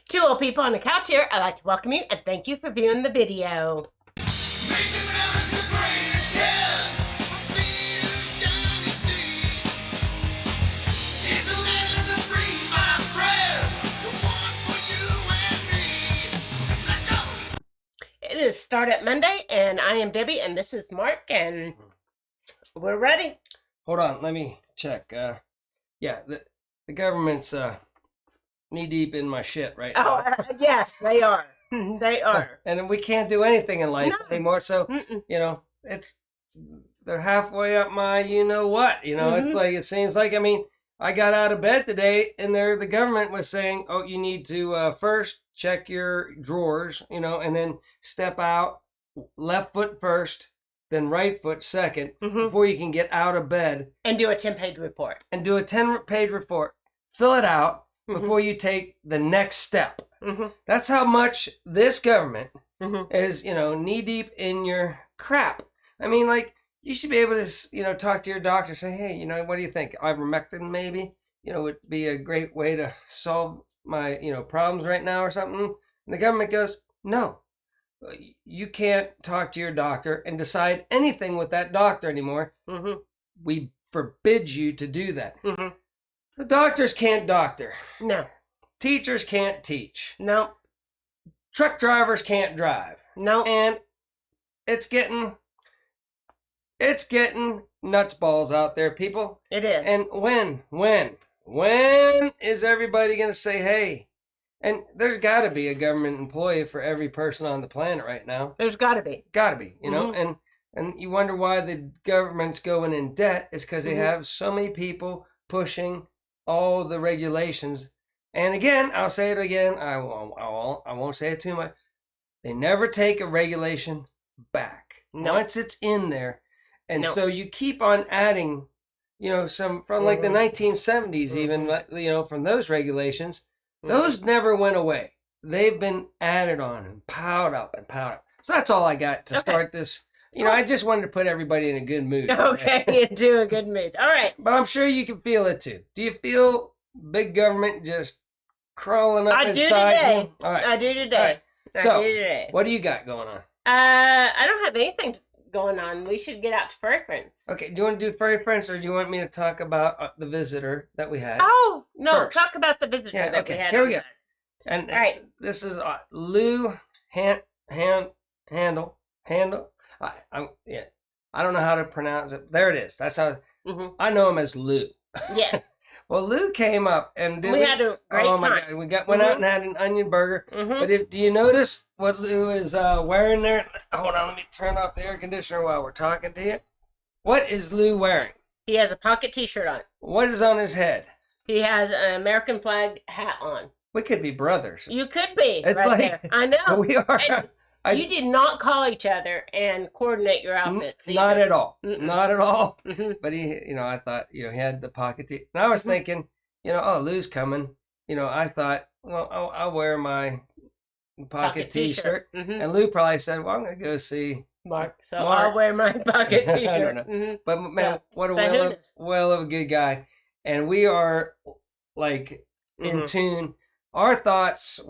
Two old people on the couch here. I'd like to welcome you and thank you for viewing the video. It is Start Up Monday, and I am Debbie, and this is Mark, and we're ready. Hold on, let me check. Yeah, the government's knee deep in my shit right now. Yes, they are. They are. And we can't do anything in life anymore. So you know, they're halfway up my you know what. You know, it's like it seems like. I mean, I got out of bed today, and the government was saying, "Oh, you need to first check your drawers, you know, and then step out, left foot first, then right foot second, before you can get out of bed and do a 10-page report. And do a 10-page report. Fill it out before you take the next step." That's how much this government is, you know, knee deep in your crap. I mean, like, you should be able to, you know, talk to your doctor, say, hey, you know, what do you think? Ivermectin maybe, you know, would be a great way to solve my, you know, problems right now or something. And the government goes, no, you can't talk to your doctor and decide anything with that doctor anymore. We forbid you to do that. The doctors can't doctor. No. Teachers can't teach. No. Truck drivers can't drive. No. And it's getting nuts balls out there, people. It is. And when is everybody going to say, hey, and there's got to be a government employee for every person on the planet right now. There's got to be. Got to be, you know, and you wonder why the government's going in debt is because they have so many people pushing all the regulations. And again, I'll say it again. I won't say it too much. They never take a regulation back. Once it's in there. And so you keep on adding, you know, some from like the 1970s, even, you know, from those regulations. Those never went away. They've been added on and piled up and piled up. So that's all I got to start this. You know, I just wanted to put everybody in a good mood. Okay, into a good mood. All right. But I'm sure you can feel it too. Do you feel big government just crawling up inside you? All right. I do today. Right. I do today. What do you got going on? I don't have anything going on. We should get out to Furry Friends. Okay, do you want to do Furry Friends, or do you want me to talk about the visitor that we had? Oh, no, first? Talk about the visitor that we had. Here we go. And all right. This is Lou Handle. I don't know how to pronounce it. There it is. That's how I know him as Lou. Yes. Well, Lou came up and we had a great time. My God, we went out and had an onion burger. But do you notice what Lou is wearing there? Hold on, let me turn off the air conditioner while we're talking to you. What is Lou wearing? He has a pocket T-shirt on. What is on his head? He has an American flag hat on. We could be brothers. You could be. It's right there. I know. We are. You did not call each other and coordinate your outfits. Not at all. Not at all. But he, you know, I thought, you know, he had the pocket T. And I was thinking, you know, oh, Lou's coming. You know, I thought, well, I'll wear my pocket T-shirt. And Lou probably said, well, I'm going to go see Mark. So I'll wear my pocket T-shirt. I don't know. But man, what a well of a good guy. And we are like in tune. Our thoughts,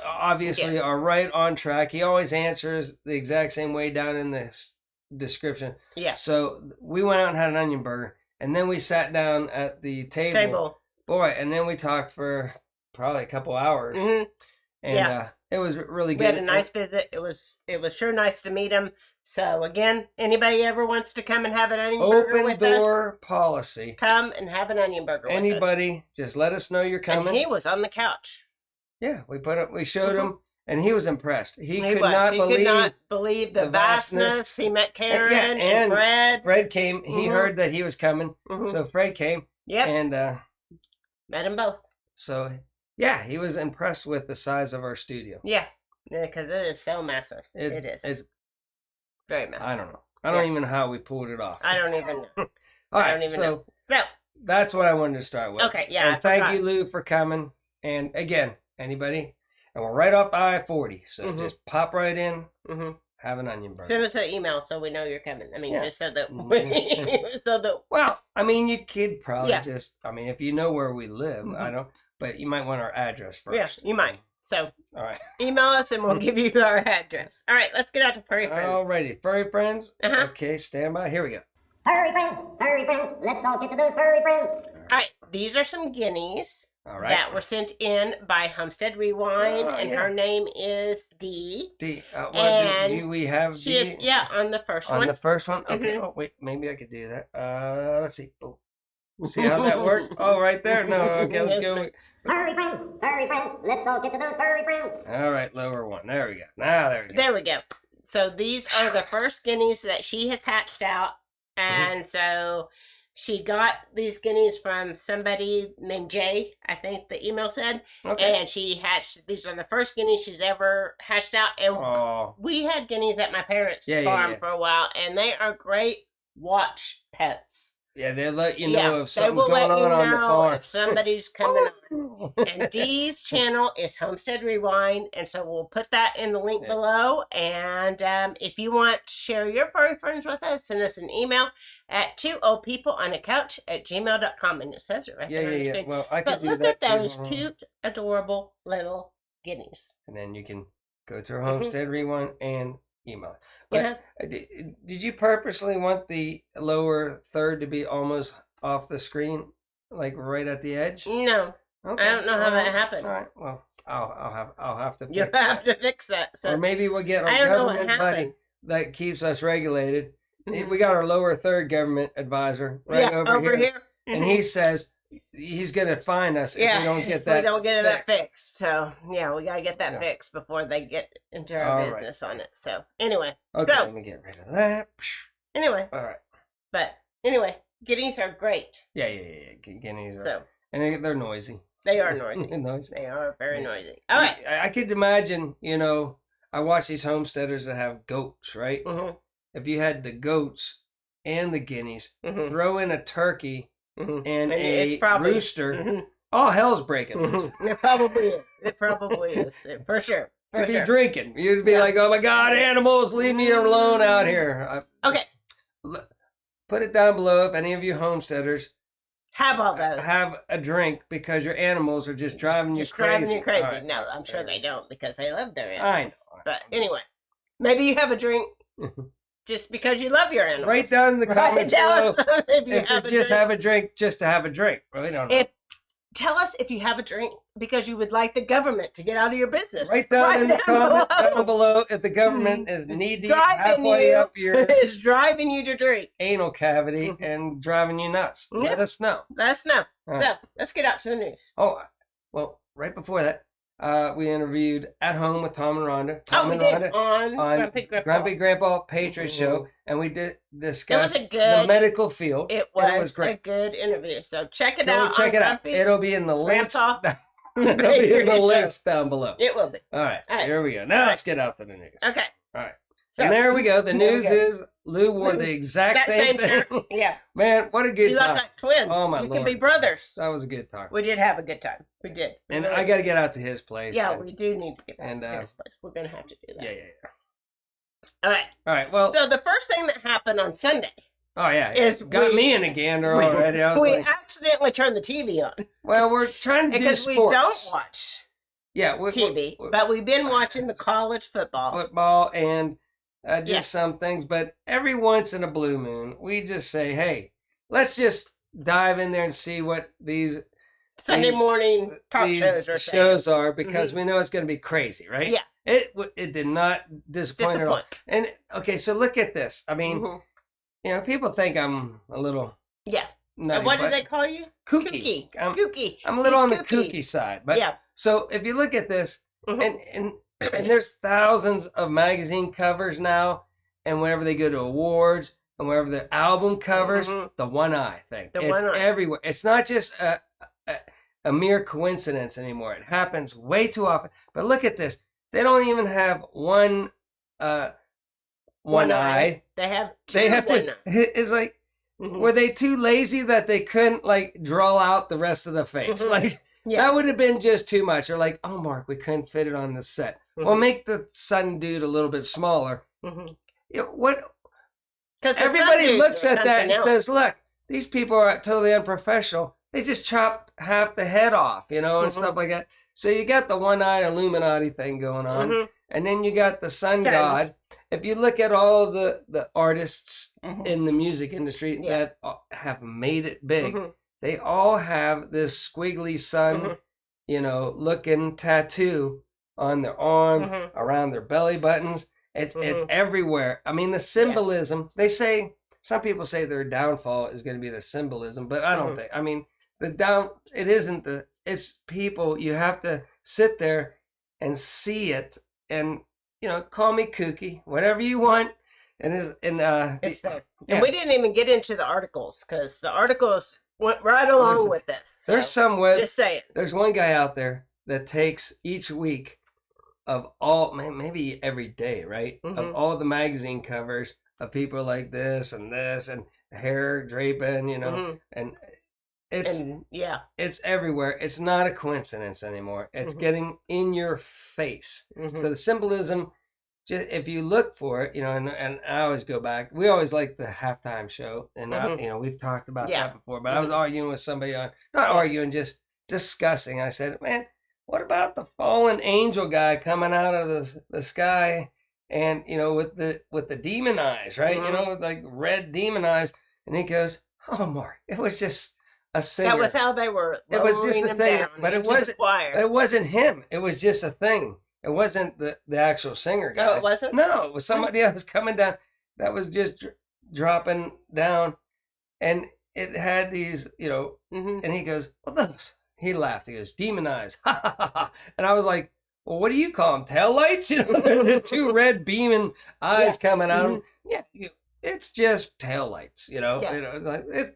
obviously, are right on track. He always answers the exact same way down in the description. Yeah. So we went out and had an onion burger, and then we sat down at the table. Boy, and then we talked for probably a couple hours. And it was really good. We had a nice visit. It was sure nice to meet him. So again, anybody ever wants to come and have an onion burger with us? Open door policy. Come and have an onion burger with us. Anybody, just let us know you're coming. And he was on the couch. Yeah, we showed him, and he was impressed. He could not believe the vastness. He met Karen and Fred. Fred came. He heard that he was coming, so Fred came. Yep. And met them both. So yeah, he was impressed with the size of our studio. Yeah, because it is so massive. It is. It's very massive. I don't know. I don't even know how we pulled it off. I don't even know. All right, so that's what I wanted to start with. Okay, yeah. And thank you, Lou, for coming. And again, anybody, and we're right off I-40, so just pop right in, have an onion burger. Send us an email so we know you're coming. I mean, just so that well, I mean, you could probably just, I mean, if you know where we live, I don't, but you might want our address first. Yeah, you might. So All right. email us and we'll give you our address. All right, let's get out to furry friends. Alrighty, furry friends. Uh-huh. Okay, stand by. Here we go. Furry friends, let's all get to those furry friends. All right, these are some guineas All right. that were sent in by Homestead Rewind, Oh, and yeah. her name is Dee. D. And do we have She D? is, yeah, on the first On one. the first one? Okay. Mhm. Oh, wait. Maybe I could do that. Let's see. Oh. See how that works? Oh, right there? No. Okay, let's go. Furry friends, let's all get to those furry friends. All right, lower one. There we go. Now, there we go. There we go. So these are the first guineas that she has hatched out. And so she got these guineas from somebody named Jay, I think the email said. Okay. And she hatched, these are the first guineas she's ever hatched out. And Oh. we had guineas at my parents' Yeah, farm yeah. for a while, and they are great watch pets. Yeah, they'll let you know if they something's will going let you on the know farm. if somebody's coming on. And Dee's channel is Homestead Rewind, and so we'll put that in the link below. And if you want to share your furry friends with us, send us an email at twooldpeopleonacouch@gmail.com, and it says it right there on the Yeah. screen. Well, I But could do look that at those too. cute, adorable little guineas. And then you can go to Homestead Rewind and email. Yeah. But did you purposely want the lower third to be almost off the screen, like right at the edge? No, Okay. I don't know how that All happened. right. Well, I'll have to. You fix have that. to fix that. So Or maybe we'll get I our don't know what government buddy happened. that keeps us regulated. Mhm. We got our lower third government advisor right over here. And he says he's going to fine us if we don't get that. we don't get that fixed. fixed. So yeah, we gotta get that Yeah. fixed before they get into our All right. business on it. So anyway, Okay, So- let me get rid of that. anyway, All right. but anyway, guineas are great. Yeah. Guineas are, So and they're noisy. they are noisy. Noisy. They are very noisy. All right. I could imagine, I watch these homesteaders that have goats, right? Mm-hmm. If you had the goats and the guineas, Mm-hmm. throw in a turkey Mm-hmm. and it's a probably- rooster, Mm-hmm. all hell's breaking loose. It probably is. It probably is. For sure. For You'd be sure. drinking. You'd be Yeah. like, oh my God, animals, leave me alone out here. Okay. Put it down below if any of you homesteaders Have all those. have a drink because your animals are just driving you Just crazy. driving you crazy. All right. No, I'm sure There they don't because they love their I animals. know. But anyway, maybe you have a drink just because you love your animals. Write down in the comments below Tell us if you if you have a just drink. have a drink just to have a drink. Really don't know. Tell us if you have a drink because you would like the government to get out of your business. Write down in the comment below. down below if the government is knee deep Driving halfway you. up your It's driving you to drink. anal cavity and driving you nuts. Yeah. Let us know. Let us know. All right. So let's get out to the news. Oh, well, right before that, we interviewed At Home with Tom and Rhonda. Tom we and did Rhonda on on Grumpy Grandpa. Patriot Show, and we did It was discuss a the good. medical field. It and was a great. good interview. So check it Go out. check on it out. Grumpy. It'll be in the links. Grandpa. It'll be in Patriot the Show. links down below. It will be. All right, All right. here we go. Now All let's get out to the news. Okay. All right. So And there we go. The there we news go. is Lou wore Lou, the exact that same thing. shirt. Yeah. Man, what a good You time. look like twins. Oh, my You Lord. can be brothers. That was a good time. We did have a good time. We did. We And really I got to get out to his place. Yeah, and- we do need to get back and, to this place. We're going to have to do that. yeah. All right. All right. Well, So the first thing that happened on Sunday oh yeah, is got we- me in a gander already. I was we like, accidentally turned the TV on well, we're trying to do because sports. we don't watch Yeah, TV, we're- but we've been watching the college football. football and just Yeah. some things. But every once in a blue moon, we just say, hey, let's just dive in there and see what these Sunday these- morning talk these shows are saying. shows are because we know it's going to be crazy, right? Yeah. It did not disappoint at all. Disappoint. And okay, so look at this. I mean, Mhm. people think I'm a little Yeah. nutty, And what do but they call you? kooky. Kooky. I'm a little on He's the kooky side, but Yeah. so if you look at this, Mhm. and there's thousands of magazine covers now, and whenever they go to awards, and wherever the album covers, Mhm. the one eye thing. The It's one eye. everywhere. It's not just a mere coincidence anymore. It happens way too often. But look at this. They don't even have one eye. They have two They have one to. eye. It's like, Mhm. were they too lazy that they couldn't like draw out the rest of the face? Mhm. Like Yeah. that would have been just too much. Or like, oh Mark, we couldn't fit it on the set. Well, Mhm. make the sun dude a little bit smaller. Mhm. What 'Cause the everybody sun looks dudes at are that and something else. says, look, these people are totally unprofessional. They just chopped half the head off, and Mhm. stuff like that. So you got the one-eyed Illuminati thing going on, and then you got the sun god. If you look at all the artists in the music industry that have made it big, they all have this squiggly sun, looking tattoo on their arm, around their belly buttons. It's everywhere. I mean, the symbolism, they say, some people say their downfall is going to be the symbolism, but I don't think, I mean, it isn't it's people, you have to sit there and see it and, call me kooky, whatever you want. And we didn't even get into the articles because the articles went right along with this. So there's just saying. There's one guy out there that takes each week of all, maybe every day, right? Of all the magazine covers of people like this and hair draping, and it's everywhere. It's not a coincidence anymore. It's getting in your face. So the symbolism, if you look for it, and I always go back. We always like the halftime show, and we've talked about that before. But I was arguing with somebody not arguing, just discussing. I said, man, what about the fallen angel guy coming out of the sky, and with the demon eyes, right? With like red demon eyes, and he goes, "Oh, Mark, it was just a singer." That was how they were. It was just a thing, but it wasn't. It wasn't him. It was just a thing. It wasn't the actual singer guy. No, it wasn't? No, it was somebody else coming down that was just dropping down. And it had these, and he goes, well, those. He laughed. He goes, demon eyes. Ha, ha, ha, ha. And I was like, well, what do you call them? Tail lights? The two red beaming eyes coming out of them. Yeah, it's just tail lights, It's like, it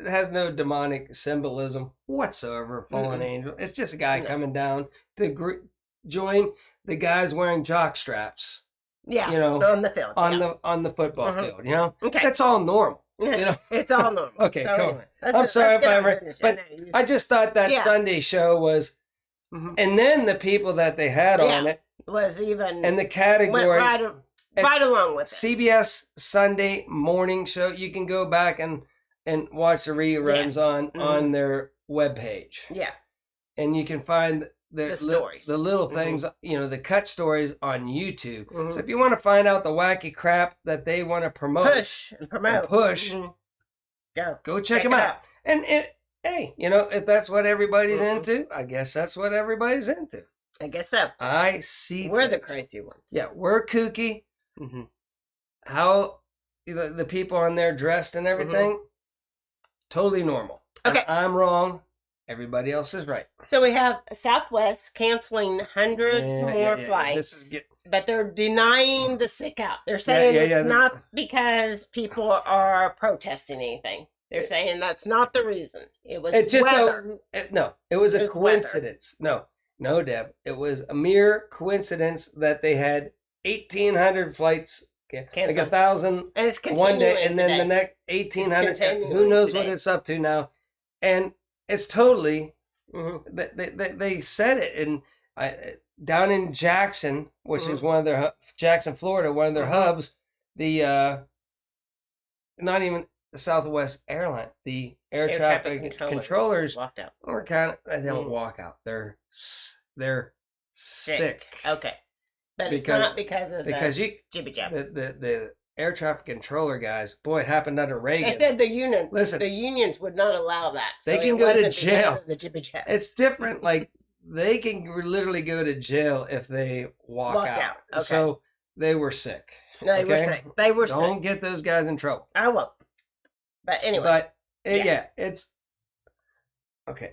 has no demonic symbolism whatsoever, fallen angel. It's just a guy coming down to join the guys wearing jock straps. Yeah, on the field. On the football field, Okay. That's all normal. It's all normal. Okay, so cool. Anyway, I'm sorry if I just thought that Sunday show was, and then the people that they had on it was even, and the categories right along with it. CBS Sunday morning show. You can go back and watch the reruns on their webpage. Yeah, and you can find the stories, the little things, the cut stories on YouTube. So if you want to find out the wacky crap that they want to push, go check them out. And hey, if that's what everybody's into, I guess that's what everybody's into. I guess so. I see. We're the crazy ones. Yeah, we're kooky. How the people on there dressed and everything, totally normal. Okay, I'm wrong. Everybody else is right. So we have Southwest canceling hundreds more flights, but they're denying the sick out. They're saying it's not because people are protesting anything. They're saying that's not the reason. It was weather. It was a coincidence. Weather. No, Deb. It was a mere coincidence that they had 1,800 flights, like 1,000 and it's one day, and then the next 1,800. Who knows what it's up to now? And it's totally, they said it, and down in Jackson, which is one of their, Jackson, Florida, one of their hubs, the, not even the Southwest airline, the air traffic controllers walked out. Were they don't walk out. They're sick. Okay. But it's not because of jibby jab. The air traffic controller guys, boy, it happened under Reagan. They said the unions would not allow that. So they can go to jail. The jibby jab. It's different. Like, they can literally go to jail if they walk out. Okay. So they were sick. No, they were sick. They were sick. Don't get those guys in trouble. I won't. But anyway. It's okay.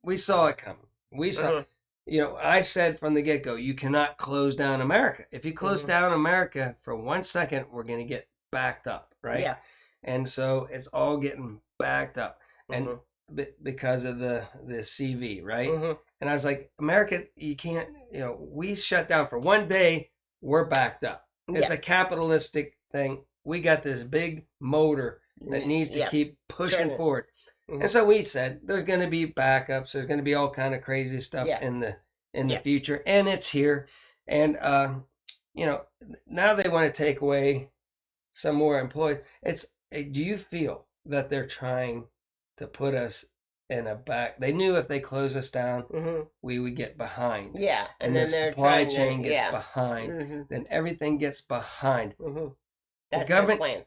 We saw it coming. We saw. I said from the get-go, you cannot close down America. If you close down America for 1 second, we're going to get backed up, right? Yeah. And so it's all getting backed up, and because of the CV, right? And I was like, America, you can't. We shut down for 1 day, we're backed up. It's a capitalistic thing. We got this big motor that needs to keep pushing forward. And so we said there's going to be backups. There's going to be all kind of crazy stuff in the future, and it's here. And now they want to take away some more employees. Do you feel that they're trying to put us in a back. They knew if they closed us down, Mm-hmm. we would get behind. Yeah, And then the they're supply trying chain to, gets behind. Mm-hmm. Then everything gets behind. Mm-hmm. That's government- their plan.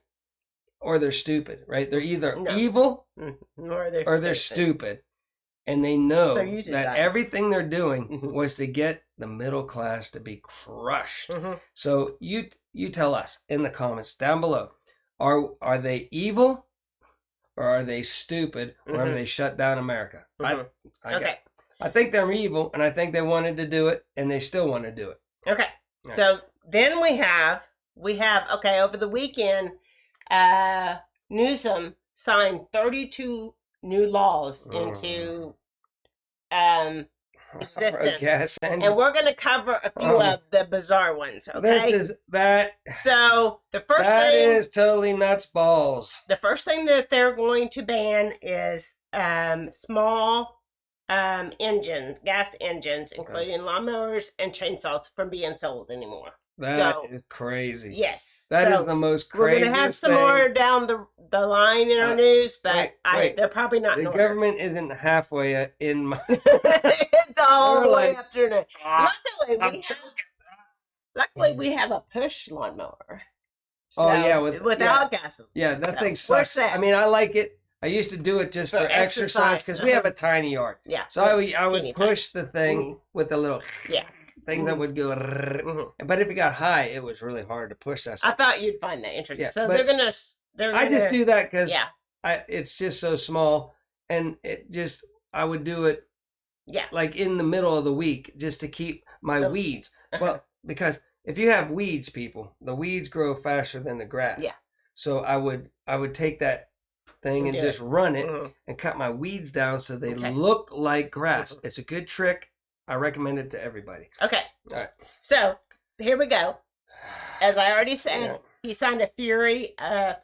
Or they're stupid, right? They're either No. evil Mm-hmm. Or they're stupid. And they know So you that decide. everything they're doing Mhm. was to get the middle class to be crushed. Mm-hmm. So you tell us in the comments down below, are they evil, or are they stupid, or have Mhm. they shut down America? Mhm. Okay. I think they're evil, and I think they wanted to do it, and they still want to do it. Okay. Right. So then we have okay, over the weekend, Newsom signed 32 new laws into existence. Gas engine. And we're going to cover a few of the bizarre ones, okay? So the first that thing is totally nuts balls. the first thing that they're going to ban is small gas engines, including lawnmowers and chainsaws, from being sold anymore. That is crazy. Yes. That is So the most we're crazy. going to have some more down the line in our news, but wait. they're probably not. The government isn't halfway in my. It's all the way like, afternoon. I'm Luckily, we have a push lawnmower. Oh, yeah, without gas. Yeah, that So thing we're sucks. set. I mean, I like it. I used to do it just For for exercise because we have a tiny yard. Yeah. So I would teeny push the thing Mhm. with the little Yeah. thing that would go. Mhm. But if it got high, it was really hard to push that I stuff. thought you'd find that interesting. Yeah, So but they're gonna. I just do that because Yeah. it's just so small, and I would do it Yeah. like in the middle of the week just to keep my The- weeds. Well, because if you have weeds, people, the weeds grow faster than the grass. Yeah. So I would take that thing and Do just run it Mhm. and cut my weeds down so they Okay. look like grass. Mhm. It's a good trick. I recommend it to everybody. Okay. All right. So here we go. As I already said, Yeah. he signed a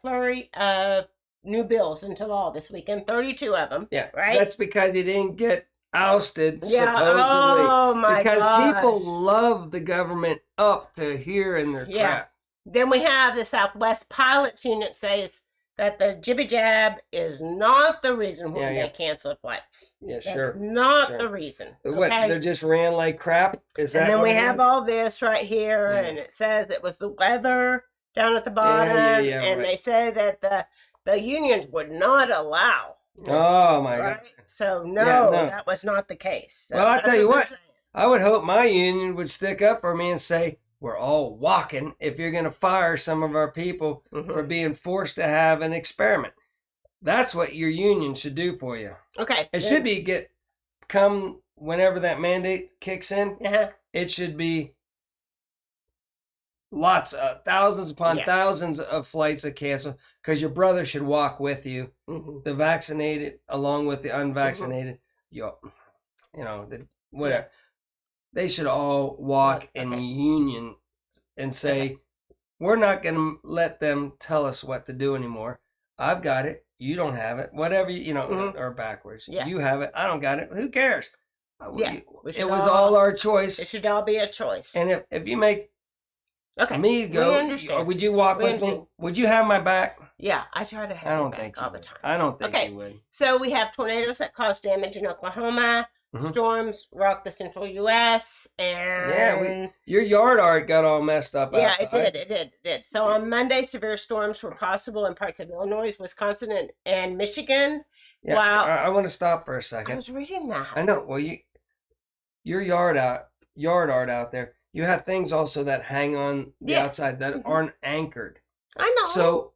flurry of new bills into law this weekend. 32 of them. Yeah. Right. That's because he didn't get ousted, Yeah. supposedly. Oh my because gosh. people love the government up to here in their Yeah. crap. Then we have the Southwest Pilots Unit says that the jibby jab is not the reason why Yeah. they cancel flights. Yeah, That's sure. not Sure. the reason. What? Okay? They just ran like crap? Is that And then what we it have is? all this right here, Yeah. and it says it was the weather down at the bottom, yeah, and right. they said that the unions would not allow. this, Oh my right? God. So Yeah, no. that was not the case. So Well, I'll that's tell you they're what. saying. I would hope my union would stick up for me and say, we're all walking if you're going to fire some of our people Mhm. for being forced to have an experiment. That's what your union should do for you. Okay. It should be come whenever that mandate kicks in, Uh-huh. it should be thousands upon Yeah. thousands of flights are canceled because your brother should walk with you, Mhm. the vaccinated along with the unvaccinated. Whatever. They should all walk in Okay. union and say, we're not going to let them tell us what to do anymore. I've got it. You don't have it. Whatever, Mhm. or backwards. Yeah. You have it. I don't got it. Who cares? Yeah, we should It was all our choice. It should all be a choice. And if you make Okay. me go, We understand. or would you walk We with me? understand. Would you have my back? Yeah, I try to have I your don't back think all you the would. time. I don't think Okay. you would. So we have tornadoes that cause damage in Oklahoma. Mhm. Storms rock the central U.S. and Yeah, your yard art got all messed up. yeah, outside. it did. So on Monday, severe storms were possible in parts of Illinois, Wisconsin, and Michigan. Yeah, Wow. I want to stop for a I second. was reading that. I know. Well, your yard art out there. You have things also that hang on the Yeah. outside that Mhm. aren't anchored. I know. So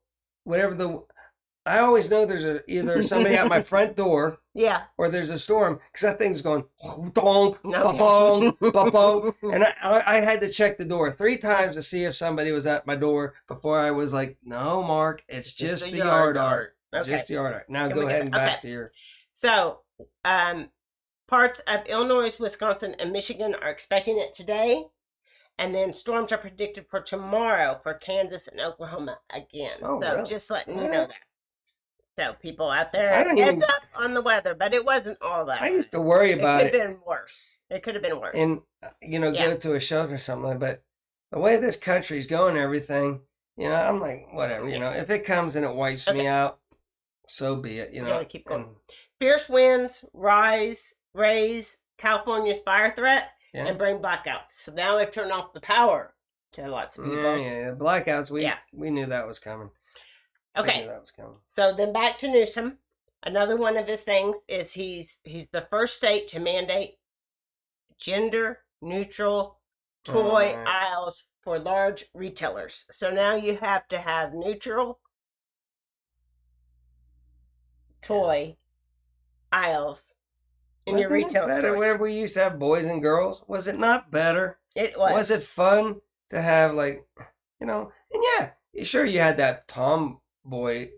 I always know there's either somebody at my front door yeah. or there's a storm because that thing's going donk, No. ba-bong, ba-bong. And I had to check the door 3 times to see if somebody was at my door before I was like, no, Mark, it's just the yard art. Okay. Just the yard art. Now Here go we go. ahead and back Okay. to your. So, parts of Illinois, Wisconsin, and Michigan are expecting it today. And then storms are predicted for tomorrow for Kansas and Oklahoma again. Oh, so really? just letting you know that. So people out there, I don't heads even- up on the weather, but it wasn't all that. I used to worry It about could it. have been worse. It could have been worse. And Yeah. go to a shelter or something. But the way this country's going, and everything, I'm like, whatever. If it comes and it wipes me Okay. out, so be it. gotta keep going. and- fierce winds raise California's fire threat and bring blackouts. So now they've turned off the power to lots of people. Yeah. Blackouts, we knew that was coming. Okay. That was coming. So then back to Newsom. Another one of his things is he's the first state to mandate gender neutral toy aisles for large retailers. So now you have to have neutral toy aisles in your retail better stores. whenever we used to have boys and girls? Was it not better? It was. Was it fun to have, like, and sure, you had that tomboy,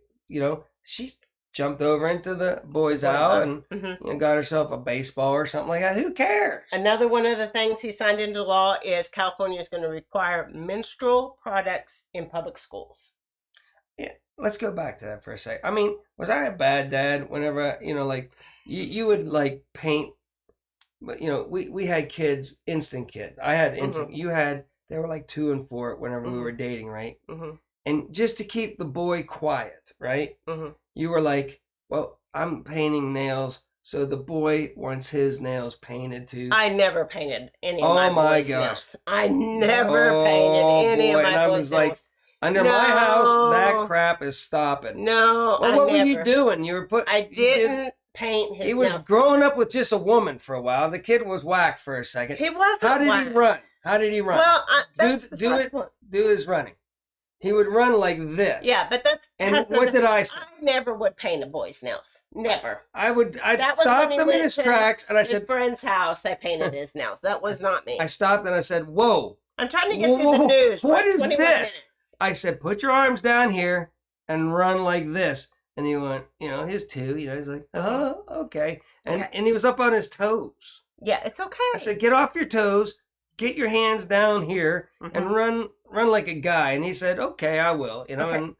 she jumped over into the boys' aisle and got herself a baseball or something like that. Who cares? Another one of the things he signed into law is California is going to require menstrual products in public schools. Yeah, let's go back to that for a sec. I mean, was I a bad dad whenever, you would, like, paint, but, we had kids, instant kids. I had instant, they were like 2 and 4 whenever we were dating, right? And just to keep the boy quiet, right? You were like, well, I'm painting nails, so the boy wants his nails painted too. I never painted any of my boys' nails. I never painted any of my boys' nails. And I was like, under my house, that crap is stopping. No, well, what were you doing? You were I didn't paint his nails. He was growing up with just a woman for a while. The kid was whacked for a second. He wasn't How did whacked. he run? How did he run? Well, do his running. He would run like this. Yeah, but that's... And what did I say? I never would paint a boy's nails. Never. I'd stop them in his tracks, and I said... his friend's house, they painted his nails. That was not me. I stopped and I said, whoa. I'm trying to get through the news. What is this? Minutes. I said, put your arms down here and run like this. And he went, he's 2. He's like, oh, okay. And he was up on his toes. Yeah, it's okay. I said, get off your toes. Get your hands down here and run like a guy. And he said, okay, I will. And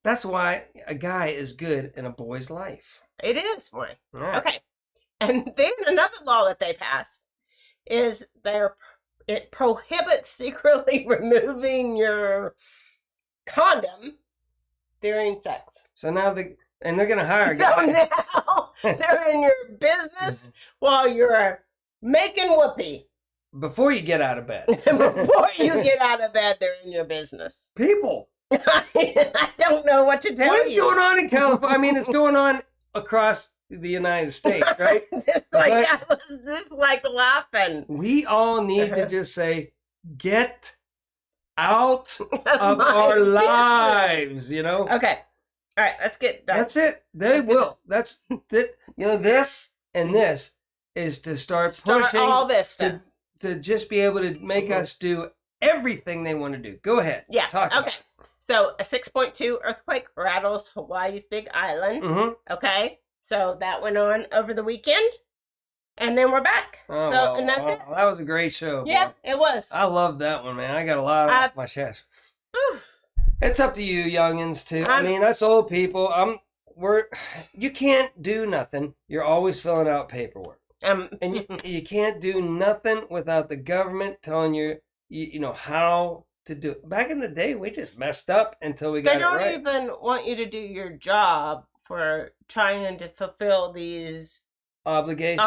that's why a guy is good in a boy's life. It is one. Yeah. Okay. And then another law that they passed is it prohibits secretly removing your condom during sex. So now they're going to hire a So guy. now they're in your business while you're making whoopee. Before you get out of bed. Before you get out of bed, they're in your business. People. I don't know what to tell you. What's going on in California? I mean, it's going on across the United States, right? I was just like laughing. We all need to just say, get out of our lives, Okay. All right, let's get done. That's it. They will. That's this and this is to start pushing all this stuff. To just be able to make us do everything they want to do. Go ahead. Yeah. Talk okay. So a 6.2 earthquake rattles Hawaii's Big Island. Okay. So that went on over the weekend. And then we're back. Oh, and that's it. That was a great show. Yeah, boy. it was. I love that one, man. I got a lot off my chest. It's up to you, youngins, too. I mean, us old people, you can't do nothing. You're always filling out paperwork. And you can't do nothing without the government telling you how to do it. Back in the day, we just messed up until we got it right. They don't even want you to do your job for trying to fulfill these obligations.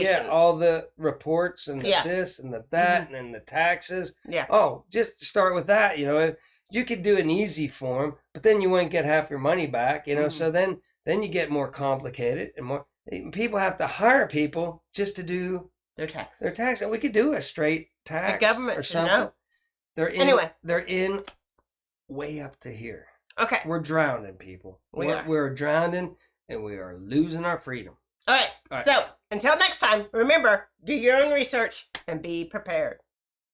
Yeah, all the reports and this and that and then the taxes. Yeah. Oh, just to start with that, you could do an easy form, but then you wouldn't get half your money back, So then you get more complicated and more. People have to hire people just to do their tax. And we could do a straight tax. The government or something. Know. They're in way up to here. Okay. We're drowning, people. We're drowning and we are losing our freedom. All right. So until next time, remember, do your own research and be prepared.